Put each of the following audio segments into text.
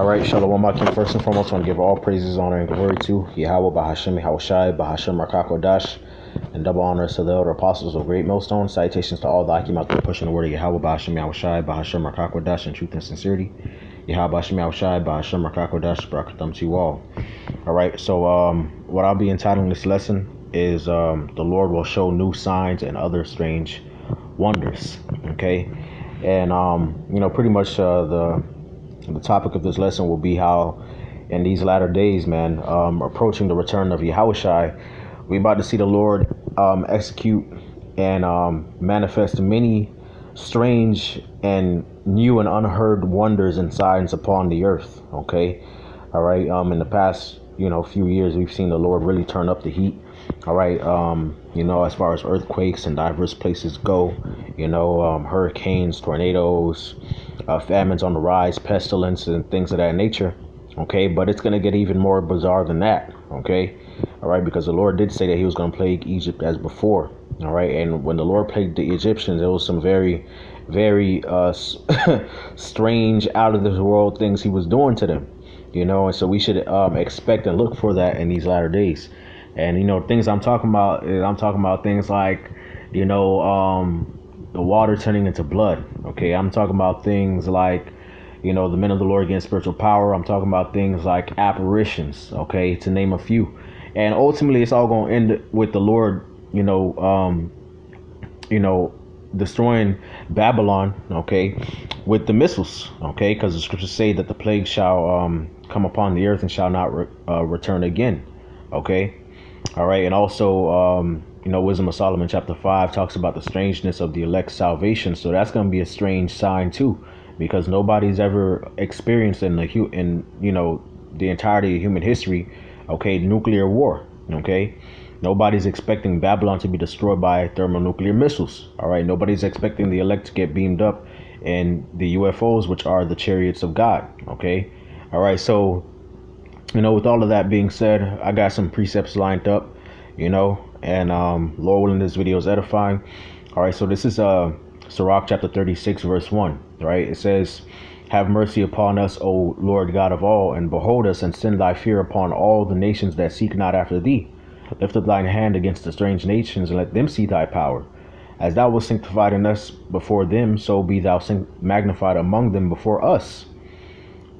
All right, Shalom Akim. First and foremost, I want to give all praises, honor, and glory to Yahweh, Bahashem, Yahushai, Bahashem, Rakakodash, and double honors to the elder apostles of Great Millstone. Salutations to all the Akim out there pushing the word of Yahweh, Bahashem, Yahushai, Bahashem, Rakakodash, in truth and sincerity. Yahweh, Bahashem, Yahushai, Bahashem, Rakakodash, Barakatam to you all. All right, so what I'll be entitling this lesson is the Lord will show new signs and other strange wonders. Okay, and pretty much the topic of this lesson will be how in these latter days, man, approaching the return of Yahushai, we're about to see the Lord execute and manifest many strange and new and unheard wonders and signs upon the earth. Okay, all right. In the past, few years, we've seen the Lord really turn up the heat. All right. As far as earthquakes and diverse places go, hurricanes, tornadoes, famines on the rise, pestilence, and things of that nature. Okay, but it's going to get even more bizarre than that. Okay, all right, because the Lord did say that he was going to plague Egypt as before. All right, and when the Lord plagued the Egyptians, there was some very, very strange, out of this world things he was doing to them. And so we should expect and look for that in these latter days. And things I'm talking about things like the water turning into blood. Okay, I'm talking about things like the men of the Lord getting spiritual power. I'm talking about things like apparitions, okay, to name a few. And ultimately it's all going to end with the Lord destroying Babylon, okay, with the missiles, okay, because the scriptures say that the plague shall come upon the earth and shall not return again. Okay, all right. And also Wisdom of Solomon chapter 5 talks about the strangeness of the elect's salvation. So that's going to be a strange sign too, because nobody's ever experienced in the entirety of human history, okay, nuclear war. Okay, nobody's expecting Babylon to be destroyed by thermonuclear missiles. All right, nobody's expecting the elect to get beamed up in the UFOs, which are the chariots of God. Okay, all right. So with all of that being said, I got some precepts lined up, and Lord willing, this video is edifying. All right, so this is Sirach chapter 36 verse 1. Right, it says, "Have mercy upon us, O Lord God of all, and behold us, and send thy fear upon all the nations that seek not after thee. Lift up thine hand against the strange nations, and let them see thy power. As thou wast sanctified in us before them, so be thou magnified among them before us.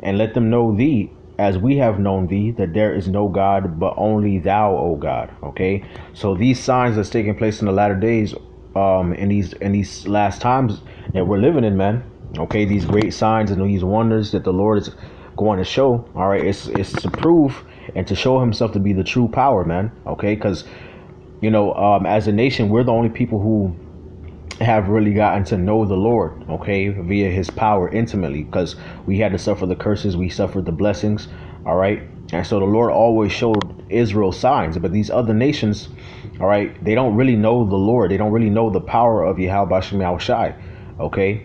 And let them know thee, as we have known thee, that there is no God but only thou, O God." Okay, so these signs that's taking place in the latter days, in these last times that we're living in, man. Okay, these great signs and these wonders that the Lord is going to show. All right, it's to prove and to show himself to be the true power, man. Okay, because as a nation, we're the only people who have really gotten to know the Lord, okay, via his power intimately, because we had to suffer the curses, we suffered the blessings. All right, and so the Lord always showed Israel signs, but these other nations, all right, they don't really know the Lord. They don't really know the power of Yahweh Bashem Yahushai. Okay,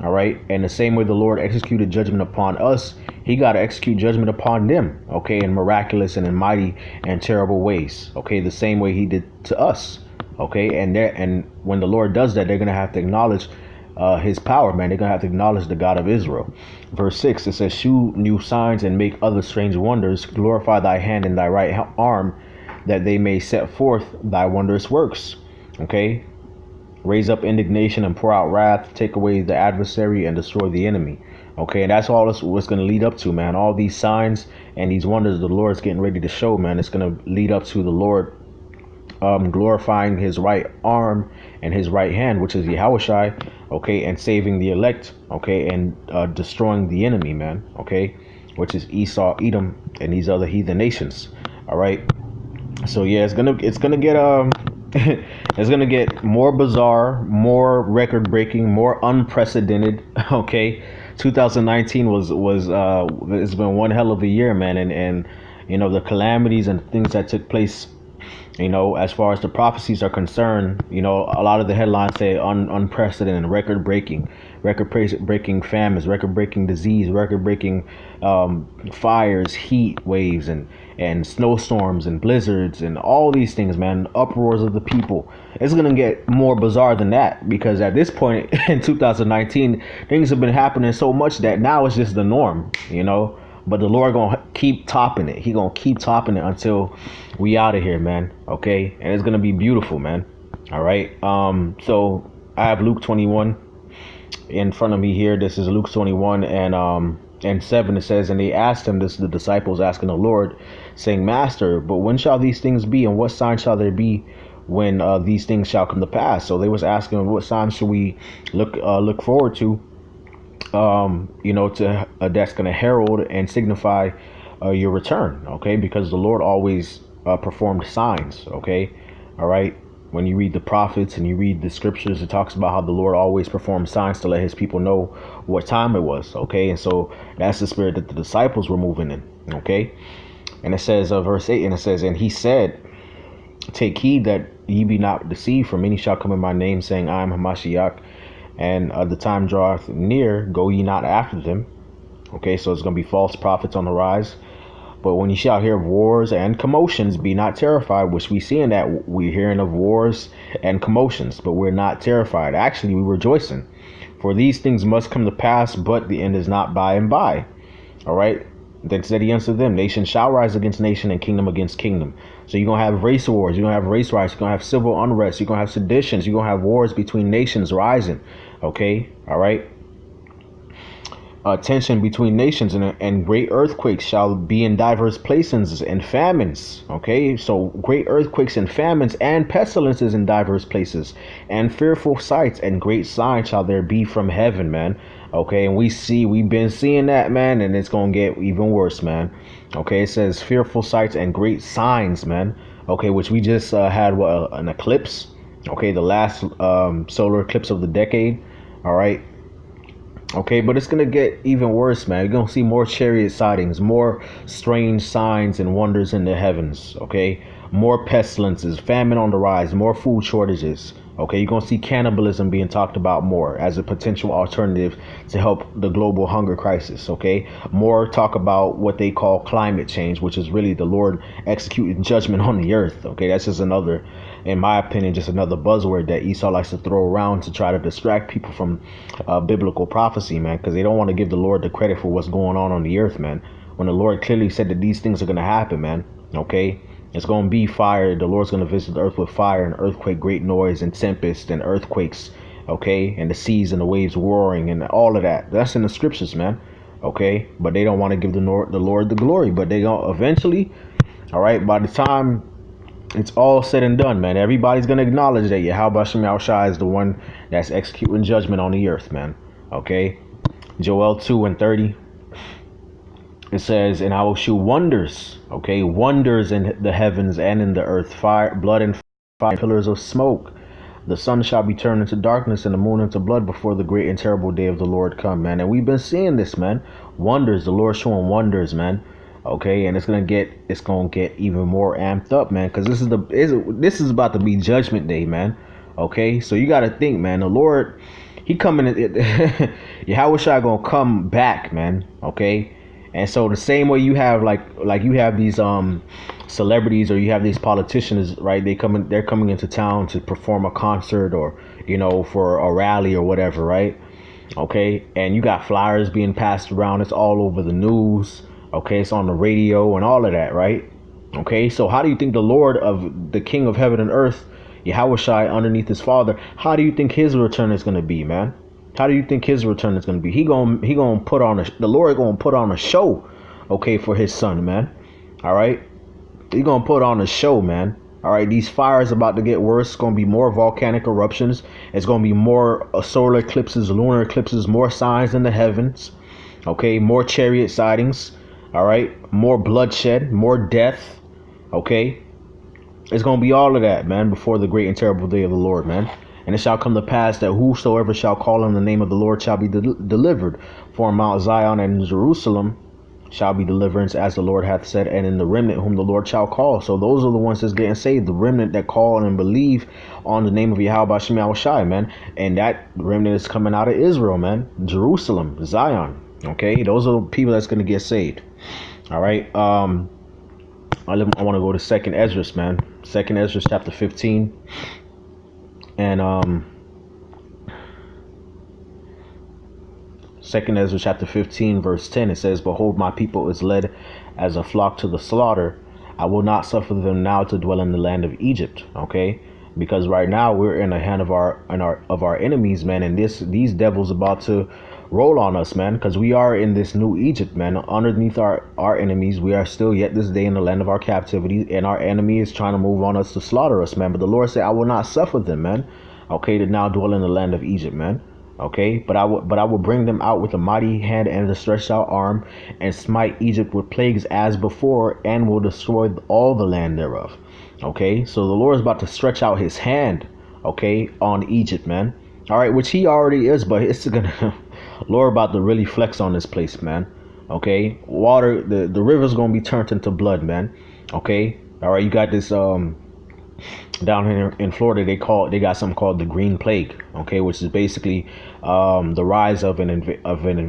all right, and the same way the Lord executed judgment upon us, he got to execute judgment upon them, okay, in miraculous and in mighty and terrible ways. Okay, the same way he did to us. Okay, and when the Lord does that, they're going to have to acknowledge his power, man. They're going to have to acknowledge the God of Israel. Verse 6, it says, "Shew new signs and make other strange wonders. Glorify thy hand and thy right arm, that they may set forth thy wondrous works." Okay, raise up indignation and pour out wrath, take away the adversary and destroy the enemy. Okay, and that's all what's going to lead up to, man. All these signs and these wonders the Lord's getting ready to show, man, it's going to lead up to the Lord glorifying his right arm and his right hand, which is Yahushai, okay, and saving the elect, okay, and destroying the enemy, man, okay, which is Esau, Edom, and these other heathen nations. All right, so yeah, it's gonna get it's gonna get more bizarre, more record breaking, more unprecedented. Okay, 2019 was it's been one hell of a year, man, and the calamities and things that took place. As far as the prophecies are concerned, a lot of the headlines say unprecedented, record-breaking famines, record-breaking disease, record-breaking fires, heat waves, and snowstorms and blizzards and all these things, man, uproars of the people. It's going to get more bizarre than that, because at this point in 2019, things have been happening so much that now it's just the norm, But the Lord gonna keep topping it. He gonna keep topping it until we out of here, man. Okay, and it's gonna be beautiful, man. All right. So I have Luke 21 in front of me here. This is Luke 21 and 7. It says, and they asked him, this is the disciples asking the Lord, saying, Master, but when shall these things be, and what sign shall there be when these things shall come to pass? So they was asking, what sign should we look forward to? To that's going to herald and signify your return. Okay, because the Lord always performed signs. Okay, all right. When you read the prophets and you read the scriptures, it talks about how the Lord always performed signs to let his people know what time it was. Okay, and so that's the spirit that the disciples were moving in. Okay, and it says verse 8, and it says, and he said, take heed that ye be not deceived, for many shall come in my name, saying, I am Hamashiach, and the time draweth near, go ye not after them. Okay, so it's going to be false prophets on the rise. But when you shall hear of wars and commotions, be not terrified, which we see in that we're hearing of wars and commotions, but we're not terrified. Actually, we're rejoicing. For these things must come to pass, but the end is not by and by. All right. Then said he unto them, nation shall rise against nation and kingdom against kingdom. So you're going to have race wars. You're going to have race riots. You're going to have civil unrest. You're going to have seditions. You're going to have wars between nations rising. Okay. All right. Tension between nations, and great earthquakes shall be in diverse places, and famines. Okay, so great earthquakes and famines and pestilences in diverse places, and fearful sights and great signs shall there be from heaven, man. Okay, and we've been seeing that, man, and it's gonna get even worse, man. Okay, it says fearful sights and great signs, man. Okay, which we just had an eclipse. Okay, the last solar eclipse of the decade. All right. Okay, but it's going to get even worse, man. You're going to see more chariot sightings, more strange signs and wonders in the heavens. Okay, more pestilences, famine on the rise, more food shortages. Okay, you're going to see cannibalism being talked about more as a potential alternative to help the global hunger crisis. Okay, more talk about what they call climate change, which is really the Lord executing judgment on the earth. Okay, that's just another, in my opinion, just another buzzword that Esau likes to throw around to try to distract people from biblical prophecy, man, because they don't want to give the Lord the credit for what's going on the earth, man, when the Lord clearly said that these things are going to happen, man. Okay, it's going to be fire. The Lord's going to visit the earth with fire and earthquake, great noise and tempest and earthquakes. Okay, and the seas and the waves roaring and all of that. That's in the scriptures, man. Okay, but they don't want to give the Lord the glory, but they going to eventually. All right, by the time it's all said and done, man, everybody's going to acknowledge that Yahweh Shem Yahushua is the one that's executing judgment on the earth, man. Okay, Joel 2:30. It says, and I will shew wonders, okay, wonders in the heavens and in the earth, fire, blood and fire, pillars of smoke. The sun shall be turned into darkness and the moon into blood before the great and terrible day of the Lord come, man. And we've been seeing this, man. Wonders, the Lord showing wonders, man. Okay, and it's gonna get even more amped up, man, because this is about to be Judgment Day, man. Okay, so you got to think, man. The Lord, he coming. Yahweh Shai gonna come back, man. Okay. And so the same way you have like you have these celebrities, or you have these politicians, right? They're coming into town to perform a concert, or for a rally or whatever, right? Okay, and you got flyers being passed around. It's all over the news. Okay, it's on the radio and all of that, right? Okay, so how do you think the Lord of the King of heaven and earth, Yahweh Shai, underneath his Father, how do you think his return is going to be, man? How do you think his return is going to be? He gonna put on the Lord gonna put on a show, okay, for his son, man. All right, he gonna put on a show, man. All right, these fires about to get worse. It's gonna be more volcanic eruptions. It's gonna be more solar eclipses, lunar eclipses, more signs in the heavens. Okay, more chariot sightings. All right, more bloodshed, more death. Okay, it's gonna be all of that, man, before the great and terrible day of the Lord, man. And it shall come to pass that whosoever shall call on the name of the Lord shall be delivered. For in Mount Zion and in Jerusalem shall be deliverance, as the Lord hath said, and in the remnant whom the Lord shall call. So those are the ones that's getting saved, the remnant that call and believe on the name of Yahweh Shem Yahushai, man. And that remnant is coming out of Israel, man. Jerusalem, Zion. Okay, those are the people that's going to get saved. All right. I want to go to 2nd Ezra, man. 2nd Ezra chapter 15. And Second Ezra chapter 15 verse 10, it says, "Behold, my people is led as a flock to the slaughter. I will not suffer them now to dwell in the land of Egypt." Okay, because right now we're in the hand of our enemies, man, and these devils about to roll on us, man, because we are in this new Egypt, man. Underneath our enemies, we are still yet this day in the land of our captivity, and our enemy is trying to move on us to slaughter us, man. But the Lord said, "I will not suffer them, man." Okay, to now dwell in the land of Egypt, man. Okay, but I will bring them out with a mighty hand and a stretched out arm, and smite Egypt with plagues as before, and will destroy all the land thereof. Okay, so the Lord is about to stretch out his hand, okay, on Egypt, man. All right, which he already is, but it's gonna Lord about to really flex on this place, man. Okay, water, the river's gonna be turned into blood, man. Okay, all right, you got this down here in Florida, they got something called the green plague, okay, which is basically the rise of an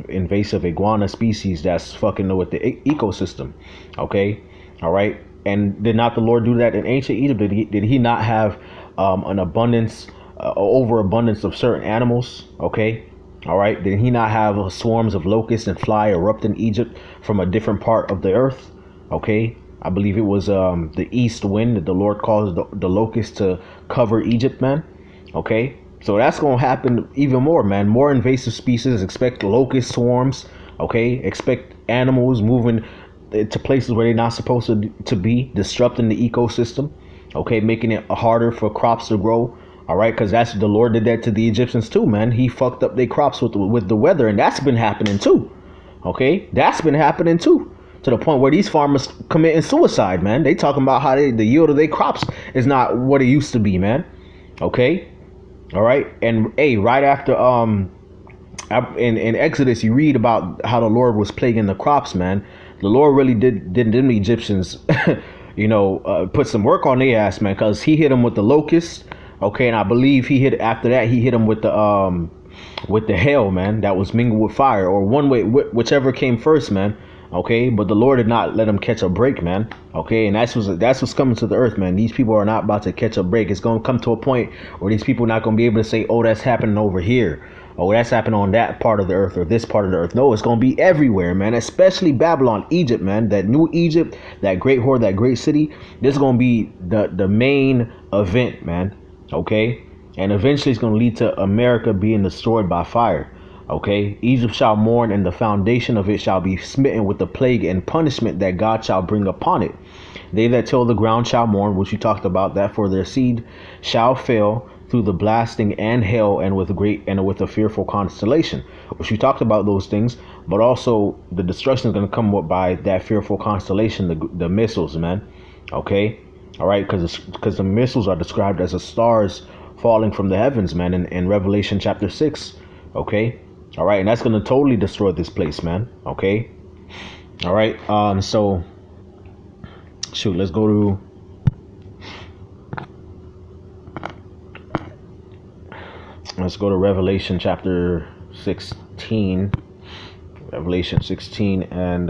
invasive iguana species that's fucking with the ecosystem. Okay, all right, and did not the Lord do that in ancient Egypt? Did he not have an abundance, overabundance of certain animals? Okay, all right, did he not have swarms of locusts and fly erupt in Egypt from a different part of the earth? Okay, I believe it was the east wind that the Lord caused the locusts to cover Egypt, man. Okay, so that's gonna happen even more, man. More invasive species. Expect locust swarms. Okay, expect animals moving to places where they're not supposed to be, disrupting the ecosystem. Okay, making it harder for crops to grow. All right, because that's the Lord did that to the Egyptians too, man. He fucked up their crops with the weather, and that's been happening too. Okay, that's been happening too, to the point where these farmers committing suicide, man. They talking about how the yield of their crops is not what it used to be, man. Okay, all right, and hey, right after in Exodus, you read about how the Lord was plaguing the crops, man. The Lord really did them Egyptians, put some work on their ass, man, because he hit them with the locusts. Okay, and I believe he hit after that he hit them with the hail, man, that was mingled with fire, or one way, whichever came first, man. Okay, but the Lord did not let them catch a break, man. Okay, and that's what's coming to the earth, man. These people are not about to catch a break. It's gonna come to a point where these people are not gonna be able to say, "Oh, that's happening over here. Oh, that's happening on that part of the earth or this part of the earth." No, it's gonna be everywhere, man. Especially Babylon, Egypt, man. That new Egypt, that great whore, that great city. This is gonna be the main event, man. Okay, and eventually it's gonna lead to America being destroyed by fire. Okay, Egypt shall mourn, and the foundation of it shall be smitten with the plague and punishment that God shall bring upon it. They that till the ground shall mourn, which you talked about, that for their seed shall fail through the blasting and hail, and with a fearful constellation. Which you talked about those things, but also the destruction is going to come by that fearful constellation, the missiles, man. Okay, all right, because the missiles are described as the stars falling from the heavens, man, in Revelation chapter 6. Okay. All right, and that's gonna totally destroy this place, man. Okay, all right. So shoot, let's go to Revelation chapter 16. Revelation 16 and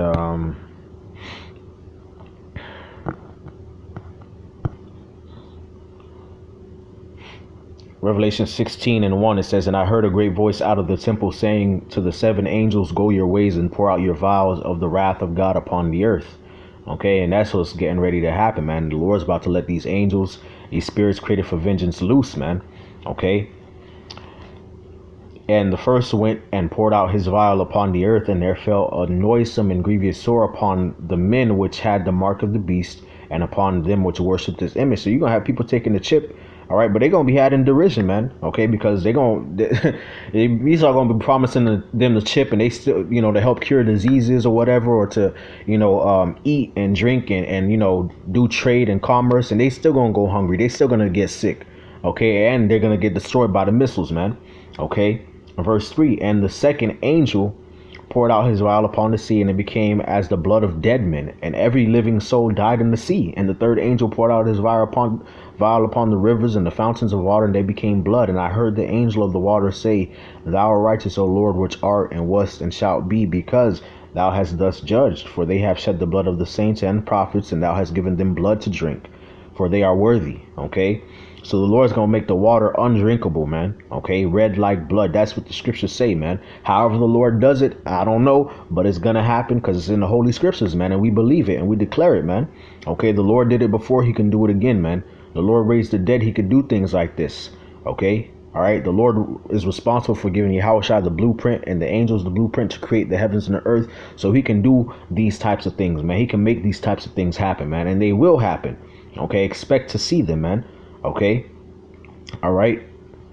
Revelation 16 and 1, it says, "And I heard a great voice out of the temple saying to the seven angels, Go your ways and pour out your vials of the wrath of God upon the earth." Okay, and that's what's getting ready to happen, man. The Lord's about to let these angels, these spirits created for vengeance, loose, man. Okay. "And the first went and poured out his vial upon the earth, and there fell a noisome and grievous sore upon the men which had the mark of the beast, and upon them which worshipped his image." So you're going to have people taking the chip. All right, but they're going to be had in derision, man. Okay, because these are going to be promising them the chip, and they still, to help cure diseases or whatever, or to, eat and drink and do trade and commerce, and they still going to go hungry. They still going to get sick. Okay, and they're going to get destroyed by the missiles, man. Okay, verse 3, "And the second angel poured out his vial upon the sea, and it became as the blood of dead men, and every living soul died in the sea. And the third angel poured out his vial upon the rivers and the fountains of water, and they became blood. And I heard the angel of the water say, Thou art righteous, O Lord, which art and wast and shalt be, because thou hast thus judged. For they have shed the blood of the saints and prophets, and thou hast given them blood to drink, for they are worthy." Okay, So the Lord's gonna make the water undrinkable, man. Okay, red like blood. That's what the scriptures say, man. However the Lord does it, I don't know, but it's gonna happen because it's in the holy scriptures, man, and we believe it and we declare it, man. Okay, the Lord did it before, he can do it again, man. The Lord raised the dead, he could do things like this. Okay. All right, the Lord is responsible for giving Yahushua the blueprint and the angels the blueprint to create the heavens and the earth, so he can do these types of things, man. He can make these types of things happen, man, and they will happen. Okay, expect to see them, man. Okay, all right,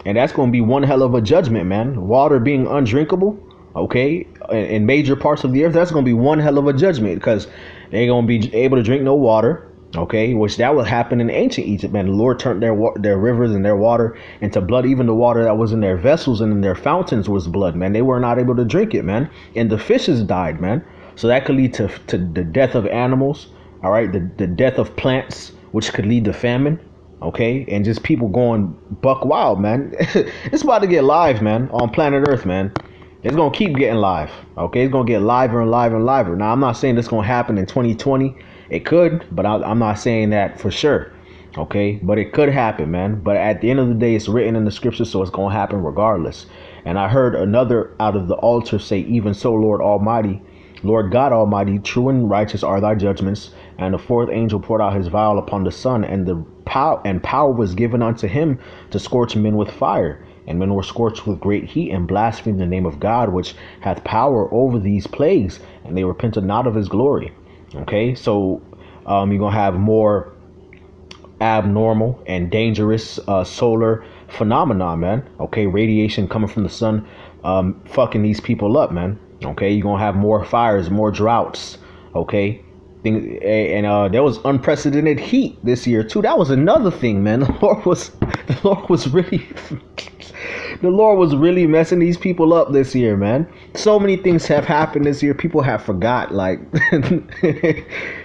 and that's going to be one hell of a judgment, man. Water being undrinkable, okay, in major parts of the earth, that's going to be one hell of a judgment because they're going to be able to drink no water. Okay, which that would happen in ancient Egypt, man. The Lord turned their rivers and their water into blood. Even the water that was in their vessels and in their fountains was blood, man. They were not able to drink it, man. And the fishes died, man. So that could lead to the death of animals, all right, the death of plants, which could lead to famine, okay, and just people going buck wild, man. It's about to get live, man, on planet Earth, man. It's going to keep getting live, okay? It's going to get liver and liver and liver. Now, I'm not saying this going to happen in 2020. It could, but I'm not saying that for sure, okay? But it could happen, man. But at the end of the day, it's written in the scriptures, so it's going to happen regardless. And I heard another out of the altar say, even so, Lord Almighty, Lord God Almighty, true and righteous are thy judgments. And the fourth angel poured out his vial upon the sun, and the power was given unto him to scorch men with fire. And men were scorched with great heat and blasphemed the name of God, which hath power over these plagues, and they repented not of his glory. Okay, so you're going to have more abnormal and dangerous solar phenomena, man. Okay, radiation coming from the sun fucking these people up, man. Okay, you're going to have more fires, more droughts. Okay, and there was unprecedented heat this year, too. That was another thing, man. The Lord was really... The Lord was really messing these people up this year, man. So many things have happened this year. People have forgot, like,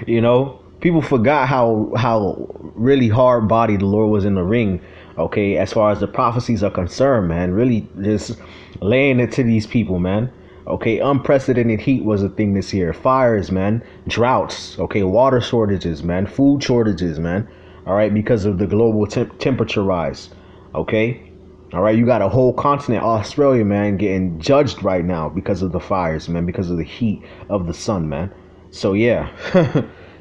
you know, people forgot how really hard body the Lord was in the ring. Okay, as far as the prophecies are concerned, man, really just laying it to these people, man. Okay, unprecedented heat was a thing this year. Fires, man, droughts. Okay, water shortages, man, food shortages, man. All right, because of the global temperature rise. Okay. All right, you got a whole continent, Australia, man, getting judged right now because of the fires, man, because of the heat of the sun, man. So, yeah,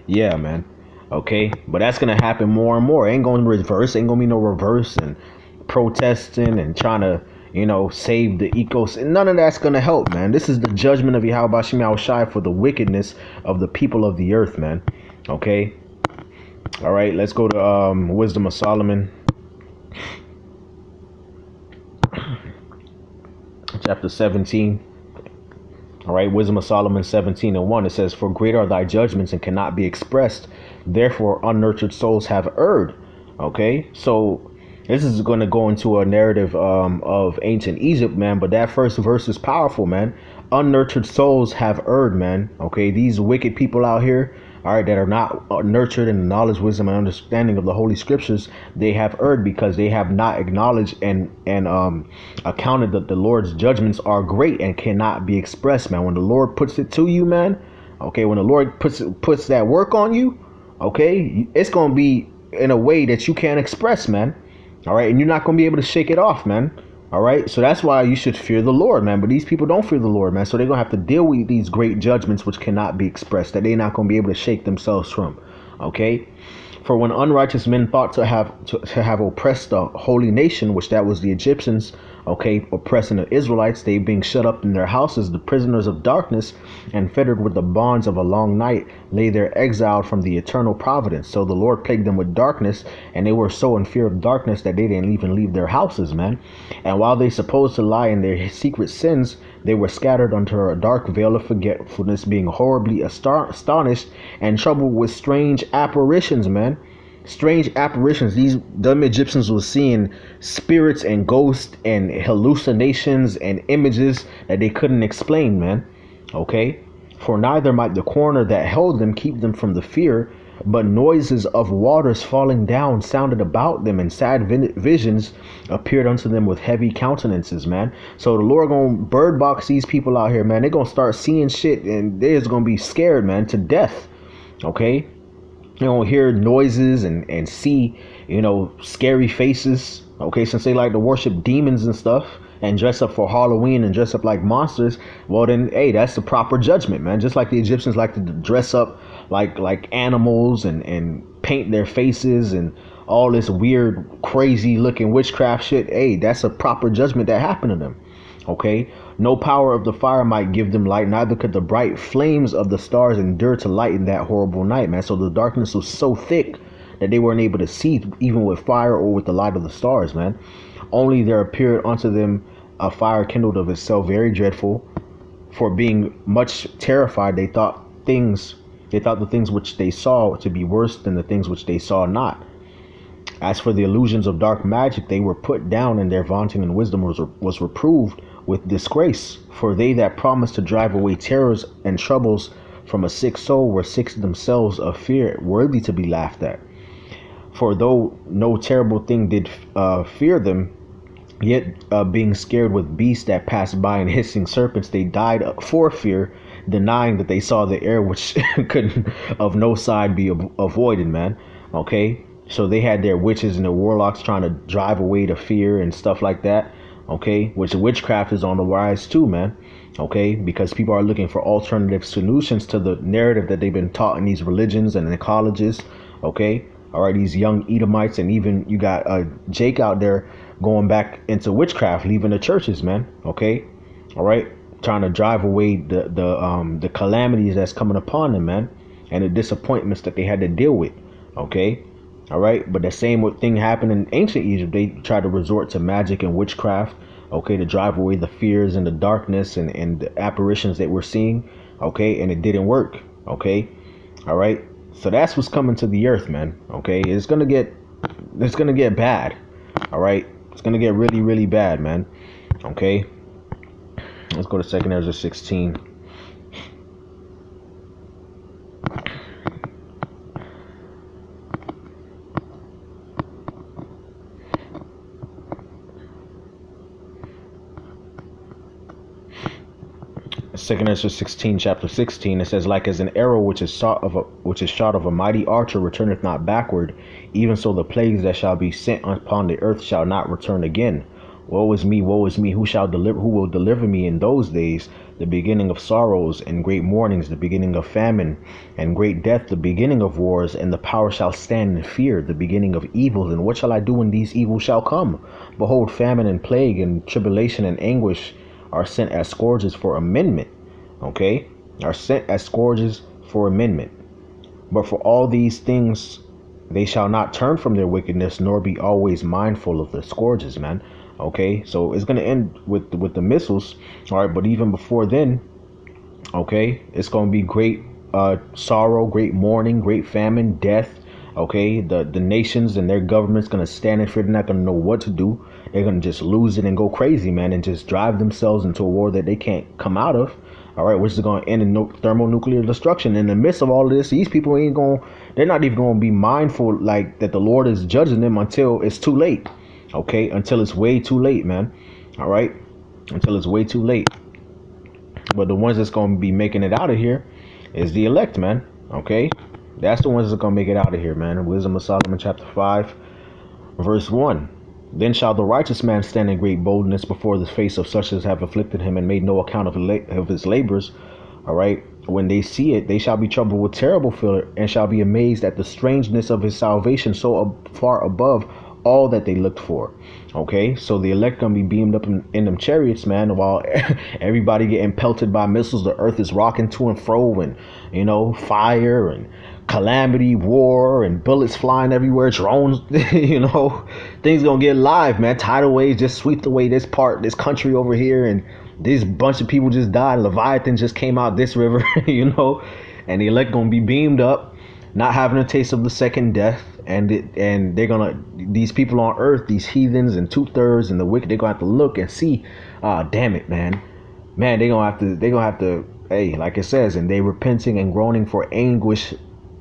yeah, man. Okay, but that's going to happen more and more. Ain't going to reverse. Ain't going to be no reverse and protesting and trying to, you know, save the ecosystem. None of that's going to help, man. This is the judgment of Yahweh Bashim Yahushai for the wickedness of the people of the earth, man. Okay. All right, let's go to Wisdom of Solomon. Chapter 17. All right, Wisdom of Solomon 17:1. It says, for great are thy judgments and cannot be expressed. Therefore, unnurtured souls have erred. Okay, so this is going to go into a narrative of ancient Egypt, man. But that first verse is powerful, man. Unnurtured souls have erred, man. Okay, these wicked people out here, all right, that are not nurtured in the knowledge, wisdom, and understanding of the Holy Scriptures, they have erred because they have not acknowledged and accounted that the Lord's judgments are great and cannot be expressed, man. When the Lord puts it to you, man, okay, when the Lord puts that work on you, okay, it's going to be in a way that you can't express, man. All right, and you're not going to be able to shake it off, man. All right, so that's why you should fear the Lord, man. But these people don't fear the Lord, man. So they're going to have to deal with these great judgments which cannot be expressed, that they're not going to be able to shake themselves from. Okay, for when unrighteous men thought to have oppressed the holy nation, which that was the Egyptians, okay, oppressing the Israelites, they being shut up in their houses, the prisoners of darkness, and fettered with the bonds of a long night, lay there exiled from the eternal providence. So the Lord plagued them with darkness, and they were so in fear of darkness that they didn't even leave their houses, man. And while they supposed to lie in their secret sins, they were scattered under a dark veil of forgetfulness, being horribly astonished and troubled with strange apparitions, man. Strange apparitions. These dumb Egyptians were seeing spirits and ghosts and hallucinations and images that they couldn't explain, man. Okay, for neither might the corner that held them keep them from the fear, but noises of waters falling down sounded about them, and sad visions appeared unto them with heavy countenances, man. So the Lord gonna bird box these people out here, man. They're gonna start seeing shit, and they're just gonna be scared, man, to death. Okay, hear noises and see, scary faces. Okay, since they like to worship demons and stuff and dress up for Halloween and dress up like monsters, well then, hey, that's the proper judgment, man. Just like the Egyptians like to dress up like animals and paint their faces and all this weird, crazy looking witchcraft shit. Hey, that's a proper judgment that happened to them. Okay, no power of the fire might give them light, neither could the bright flames of the stars endure to lighten that horrible night, man. So the darkness was so thick that they weren't able to see even with fire or with the light of the stars, man. Only there appeared unto them a fire kindled of itself, very dreadful. For being much terrified, they thought the things which they saw to be worse than the things which they saw not. As for the illusions of dark magic, they were put down, and their vaunting and wisdom was reproved with disgrace. For they that promised to drive away terrors and troubles from a sick soul were sick themselves of fear, worthy to be laughed at. For though no terrible thing did fear them, yet being scared with beasts that passed by and hissing serpents, they died for fear, denying that they saw the air which could of no side be avoided, man. Okay, so they had their witches and their warlocks trying to drive away the fear and stuff like that. Okay, which witchcraft is on the rise too, man. Okay, because people are looking for alternative solutions to the narrative that they've been taught in these religions and in colleges. Okay, all right, these young Edomites, and even you got Jake out there going back into witchcraft, leaving the churches, man. Okay, all right, trying to drive away the calamities that's coming upon them, man, and the disappointments that they had to deal with. Okay, all right, but the same thing happened in ancient Egypt. They tried to resort to magic and witchcraft, okay, to drive away the fears and the darkness and the apparitions that we're seeing, okay, and it didn't work. Okay, all right, so that's what's coming to the earth, man. Okay, it's gonna get bad. All right, it's gonna get really, really bad, man. Okay, let's go to 2 Ezra 16. Second Ezra 16, chapter 16, it says, like as an arrow which is shot of a mighty archer returneth not backward, even so the plagues that shall be sent upon the earth shall not return again. Woe is me, who will deliver me in those days? The beginning of sorrows and great mournings, the beginning of famine and great death, the beginning of wars, and the power shall stand in fear, the beginning of evils. And what shall I do when these evils shall come? Behold, famine and plague and tribulation and anguish are sent as scourges for amendment. Okay, are sent as scourges for amendment. But for all these things they shall not turn from their wickedness, nor be always mindful of the scourges, man. Okay, so it's gonna end with the missiles. All right, but even before then, okay, it's gonna be great sorrow, great mourning, great famine, death. Okay, the nations and their government's gonna stand in fear. They're not gonna know what to do. They're gonna just lose it and go crazy, man, and just drive themselves into a war that they can't come out of. All right, which is going to end in thermonuclear destruction. In the midst of all of this, these people they're not even going to be mindful like that the Lord is judging them until it's too late. Okay, until it's way too late, man. All right, until it's way too late. But the ones that's going to be making it out of here is the elect, man. Okay, that's the ones that's going to make it out of here, man. Wisdom of Solomon, chapter 5, verse 1. Then shall the righteous man stand in great boldness before the face of such as have afflicted him and made no account of his labors. All right. When they see it, they shall be troubled with terrible fear and shall be amazed at the strangeness of his salvation, so far above all that they looked for. Okay, so the elect gonna be beamed up in them chariots, man, while everybody getting pelted by missiles. The earth is rocking to and fro, and fire and calamity, war, and bullets flying everywhere, drones. Things gonna get live, man. Tidal waves just sweep away this country over here, and this bunch of people just died. Leviathan just came out this river, and the elect gonna be beamed up, not having a taste of the second death, and these people on earth, these heathens and 2/3 and the wicked, they're gonna have to look and see, damn it, man, they're gonna have to, hey, like it says, and they repenting and groaning for anguish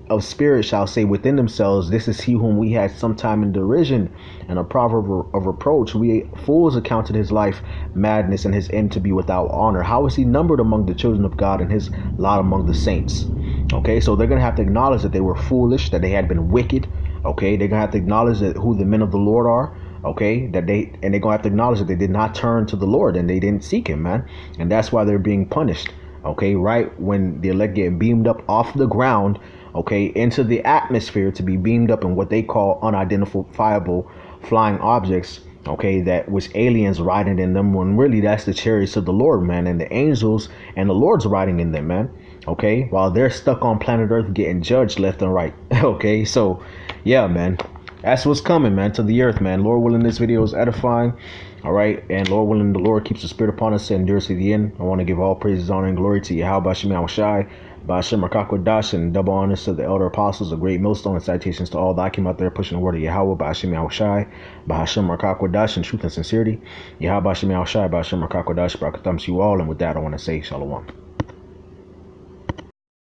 of spirit shall say within themselves, this is he whom we had sometime in derision and a proverb of reproach. We fools accounted his life madness and his end to be without honor. How is he numbered among the children of God and his lot among the saints? Okay, so they're gonna have to acknowledge that they were foolish, that they had been wicked. Okay, they're gonna have to acknowledge that who the men of the Lord are. Okay, they're gonna have to acknowledge that they did not turn to the Lord and they didn't seek Him, man, and that's why they're being punished. Okay, right when the elect get beamed up off the ground, okay, into the atmosphere to be beamed up in what they call unidentifiable flying objects. Okay, that was aliens riding in them when really that's the chariots of the Lord, man, and the angels and the Lord's riding in them, man. Okay, while they're stuck on planet Earth getting judged left and right. Okay, so yeah, man, that's what's coming, man, to the earth, man. Lord willing, this video is edifying. All right, and Lord willing, the Lord keeps the spirit upon us and endures to the end. I want to give all praises, honor, and glory to Yahweh Shem Shai, Ba'ashem Rakakwadash, and double honors to the elder apostles, the great millstone, and citations to all that came out there pushing the word of Yahweh, Ba'ashem Shai, Ba'ashem Rakakwadash, in truth and sincerity. Yahweh Shem Shai, Ba'ashem Rakakwadash, Barakatham to you all, and with that, I want to say Shalom.